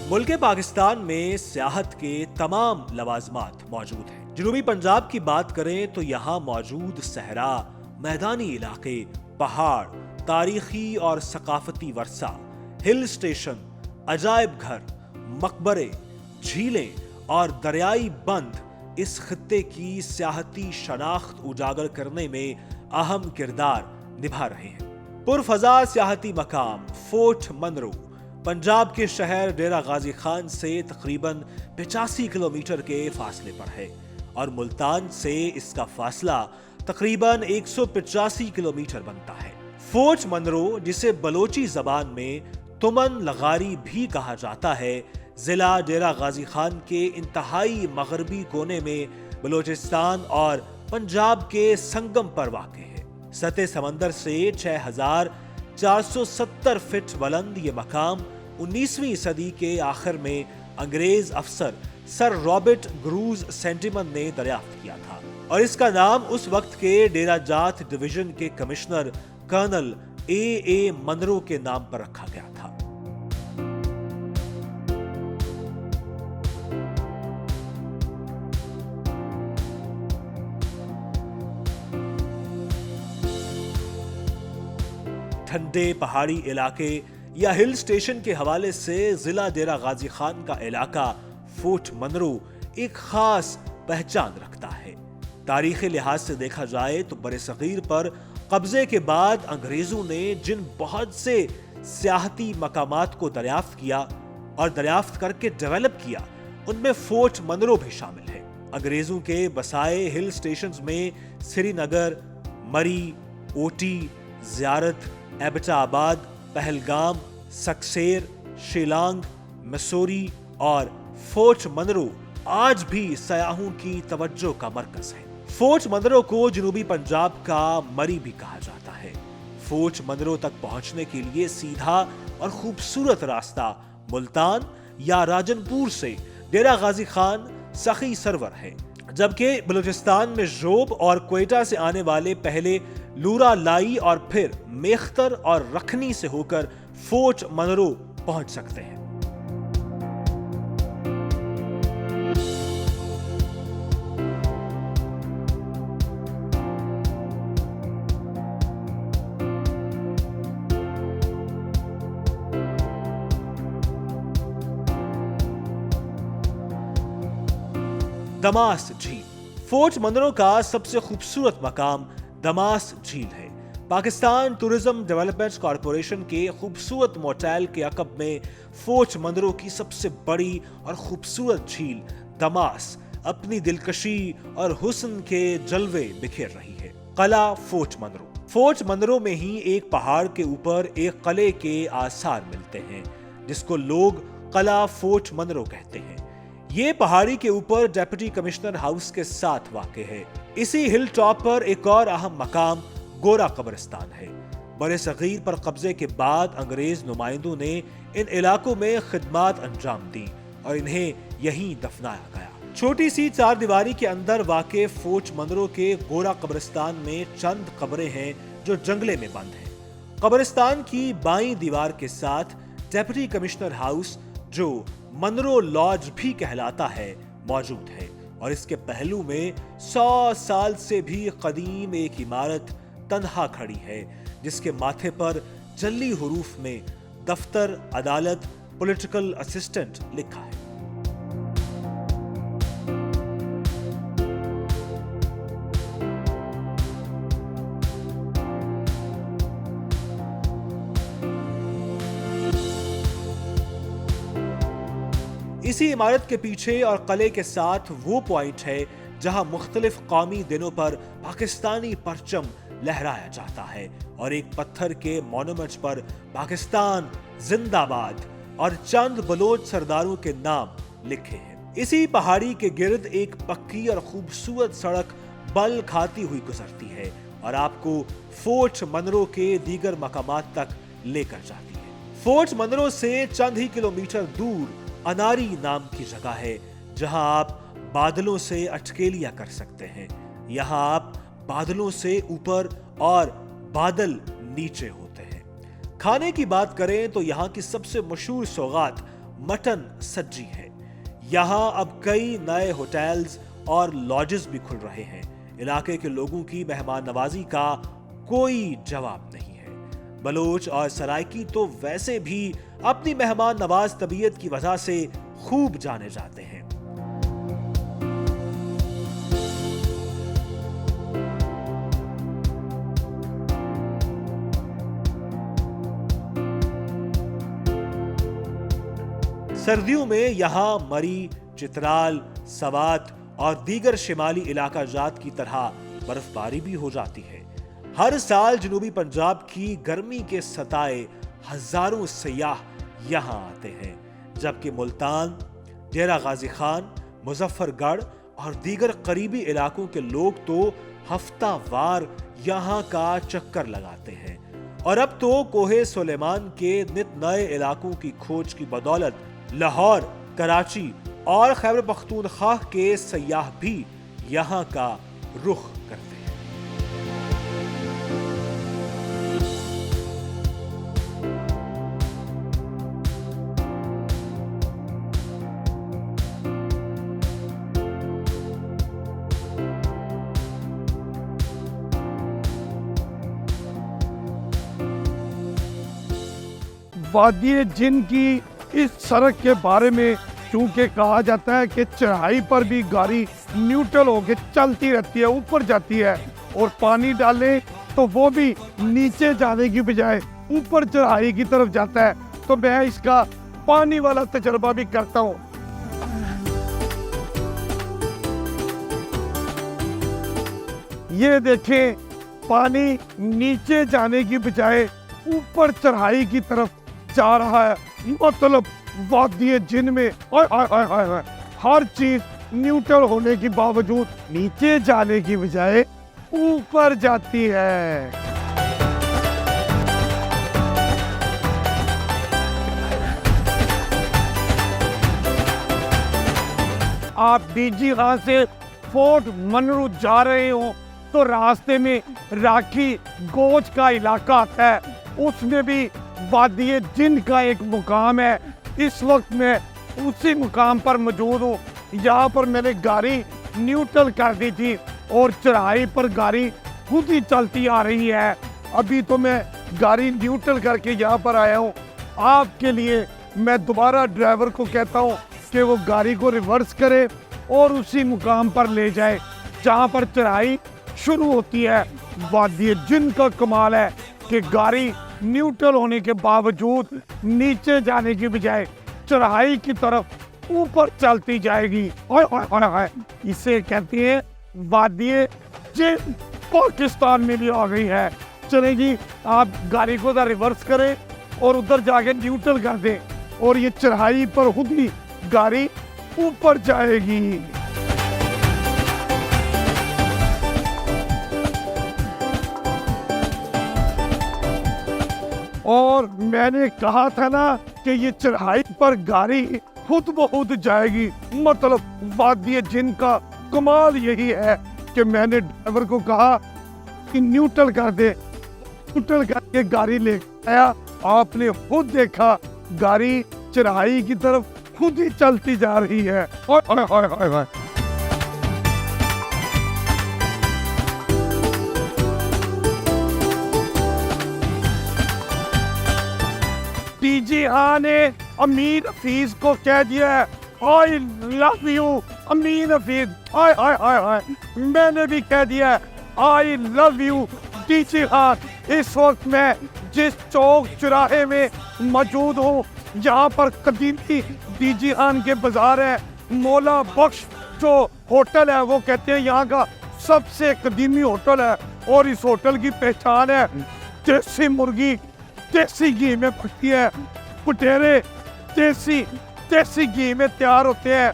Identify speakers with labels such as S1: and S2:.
S1: मुल्क पाकिस्तान में सियाहत के तमाम लवाजमात मौजूद हैं। जनूबी पंजाब की बात करें तो यहाँ मौजूद सहरा, मैदानी इलाके, पहाड़, तारीखी और सकाफती वर्सा, हिल स्टेशन, अजायब घर, मकबरे, झीलें और दरियाई बंद इस खित्ते की सियाहती शनाख्त उजागर करने में अहम किरदार निभा रहे हैं। पुरफजा सियाहती मकाम फोर्ट मनरो पंजाब के शहर डेरा गाजी खान से तकरीबन 85 किलोमीटर के फासले पर है और मुल्तान से इसका फासला तकरीबन 185 किलोमीटर बनता है। फोर्ट मनरो, जिसे बलोची जबान में तुमन लगारी भी कहा जाता है, जिला डेरा गाजी खान के इंतहाई मगरबी कोने में बलोचिस्तान और पंजाब के संगम पर वाक़ है। सतह समंदर से 6470 फीट बुलंद ये मकाम 19वीं सदी के आखिर में अंग्रेज अफसर सर रॉबर्ट ग्रूज सेंटिमन ने दरियाफ्त किया था और इसका नाम उस वक्त के डेरा जात डिवीजन के कमिश्नर कर्नल ए मनरो के नाम पर रखा गया था। ठंडे पहाड़ी इलाके या हिल स्टेशन के हवाले से जिला डेरा गाजी खान का इलाका फोर्ट मनरो एक खास पहचान रखता है। तारीखी लिहाज से देखा जाए तो बरसगीर पर कब्जे के बाद अंग्रेजों ने जिन बहुत से सियाहती मकामात को दरियाफ्त किया और दरियाफ्त करके डेवलप किया, उनमें फोर्ट मनरो भी शामिल है। अंग्रेजों के बसाए हिल स्टेशंस में श्रीनगर, मरी, ओटी, ज़ियारत, एबटाबाद, पहलगाम, सक्सेर, शिलांग, मसूरी और फोर्ट मनरो आज भी सयाहों की तवज्जो का मरकज है। फोर्ट मनरो को जनूबी पंजाब का मरी भी कहा जाता है। फोर्ट मनरो तक पहुंचने के लिए सीधा और खूबसूरत रास्ता मुल्तान या राजनपुर से डेरा गाजी खान सखी सरवर है, जबकि बलूचिस्तान में जोब और क्वेटा से आने वाले पहले लूरा लाई और फिर मेख्तर और रखनी से होकर फोर्ट मनरो पहुंच सकते हैं। दमास झील फोर्ट मनरो का सबसे खूबसूरत मकाम दमास झील है। पाकिस्तान टूरिज्म डेवलपमेंट कॉरपोरेशन के खूबसूरत मोटेल के अकब में फोर्ट मनरो की सबसे बड़ी और खूबसूरत झील दमास अपनी दिलकशी और हुस्न के जलवे बिखेर रही है। कला फोर्ट मनरो में ही एक पहाड़ के ऊपर एक किले के आसार मिलते हैं, जिसको लोग कला फोर्ट मनरो कहते हैं। ये पहाड़ी के ऊपर डेप्यूटी कमिश्नर हाउस के साथ वाक़े है। इसी हिल टॉप पर एक और अहम मकाम गोरा कब्रिस्तान है। बरसगीर पर कब्जे के बाद अंग्रेज नुमाइंदों ने इन इलाकों में खिदमात अंजाम दी और इन्हें यहीं दफनाया गया। छोटी सी चार दीवारी के अंदर वाक़े फोर्ट मनरो के गोरा कब्रिस्तान में चंद कब्रें हैं जो जंगले में बंद हैं। कब्रिस्तान की बाईं दीवार के साथ डेप्यूटी कमिश्नर हाउस, जो मनरो लॉज भी कहलाता है, मौजूद है और इसके पहलू में 100 साल से भी कदीम एक इमारत तन्हा खड़ी है, जिसके माथे पर जल्ली हुरूफ में दफ्तर अदालत पॉलिटिकल असिस्टेंट लिखा है। इसी इमारत के पीछे और किले के साथ वो पॉइंट है जहां मुख्तलिफ कौमी दिनों पर पाकिस्तानी परचम लहराया जाता है और एक पत्थर के मॉन्यूमेंट पर पाकिस्तान जिंदाबाद और चंद बलोच सरदारों के नाम लिखे हैं। इसी पहाड़ी के गिर्द एक पक्की और खूबसूरत सड़क बल खाती हुई गुजरती है और आपको फोर्ट मनरो के दीगर मकामात तक लेकर जाती है। फोर्ट मनरो से चंद ही किलोमीटर दूर अनारी नाम की जगह है, जहां आप बादलों से अटकेलियां कर सकते हैं। यहां आप बादलों से ऊपर और बादल नीचे होते हैं। खाने की बात करें तो यहाँ की सबसे मशहूर सौगात مٹن سجی ہے۔ یہاں اب کئی نئے ہوٹلز اور لاجز بھی کھل رہے ہیں۔ علاقے کے لوگوں کی مہمان نوازی کا کوئی جواب نہیں ہے۔ بلوچ اور سرائکی تو ویسے بھی اپنی مہمان نواز طبیعت کی وجہ سے خوب جانے جاتے ہیں۔ سردیوں میں یہاں مری، چترال، سوات اور دیگر شمالی علاقہ جات کی طرح برف باری بھی ہو جاتی ہے۔ ہر سال جنوبی پنجاب کی گرمی کے ستائے ہزاروں سیاح یہاں آتے ہیں، جبکہ ملتان، ڈیرہ غازی خان، مظفر گڑھ اور دیگر قریبی علاقوں کے لوگ تو ہفتہ وار یہاں کا چکر لگاتے ہیں۔ اور اب تو کوہ سلیمان کے نت نئے علاقوں کی کھوج کی بدولت لاہور، کراچی اور خیبر پختونخوا کے سیاح بھی یہاں کا رخ کرتے ہیں۔
S2: وادی جن کی اس سڑک کے بارے میں چونکہ کہا جاتا ہے کہ چڑھائی پر بھی گاڑی نیوٹرل ہو کے چلتی رہتی ہے، اوپر جاتی ہے، اور پانی ڈالیں تو وہ بھی نیچے جانے کی بجائے اوپر چڑھائی کی طرف جاتا ہے۔ تو میں اس کا پانی والا تجربہ بھی کرتا ہوں۔ یہ دیکھیں، پانی نیچے جانے کی بجائے اوپر چڑھائی کی طرف جا رہا ہے۔ مطلب وادی جن میں ہر چیز نیوٹرل ہونے کے باوجود نیچے جانے کی بجائے اوپر جاتی ہے۔ آپ ڈی جی خان سے فورٹ منرو جا رہے ہوں تو راستے میں راکھی گوچ کا علاقہ آتا ہے، اس میں بھی وادی جن کا ایک مقام ہے۔ اس وقت میں اسی مقام پر موجود ہوں۔ یہاں پر میں نے گاڑی نیوٹرل کر دی تھی اور چڑھائی پر گاڑی خود ہی چلتی آ رہی ہے۔ ابھی تو میں گاڑی نیوٹرل کر کے یہاں پر آیا ہوں۔ آپ کے لیے میں دوبارہ ڈرائیور کو کہتا ہوں کہ وہ گاڑی کو ریورس کرے اور اسی مقام پر لے جائے جہاں پر چڑھائی شروع ہوتی ہے۔ وادی جن کا کمال ہے کہ گاڑی نیوٹرل ہونے کے باوجود نیچے جانے کی بجائے چڑھائی کی طرف اوپر چلتی جائے گی۔ اسے کہتے ہیں وادی جن، پاکستان میں بھی آ گئی ہے۔ چلیں جی، آپ گاڑی کو ادھر ریورس کریں اور ادھر جا کے نیوٹرل کر دیں اور یہ چڑھائی پر خود ہی گاڑی اوپر جائے گی۔ اور میں نے کہا تھا نا کہ یہ چڑھائی پر گاڑی خود بخود جائے گی۔ مطلب وادی جن کا کمال یہی ہے کہ میں نے ڈرائیور کو کہا کہ نیوٹرل کر دے، نیوٹرل کر کے گاڑی لے آیا۔ آپ نے خود دیکھا گاڑی چڑھائی کی طرف خود ہی چلتی جا رہی ہے۔ ڈی جی خان نے امین حفیظ کو کہہ دیا ہے I love you امین حفیظ۔ میں نے بھی کہہ دیا ہے I love you D G Khan. اس وقت میں جس چوک چراہے میں موجود ہوں، یہاں پر قدیمی ڈی جی خان کے بازار ہے۔ مولا بخش جو ہوٹل ہے وہ کہتے ہیں یہاں کا سب سے قدیمی ہوٹل ہے، اور اس ہوٹل کی پہچان ہے دیسی مرغی دیسی گھی میں پکتی ہے، پٹیرے دیسی گھی میں تیار ہوتے ہیں،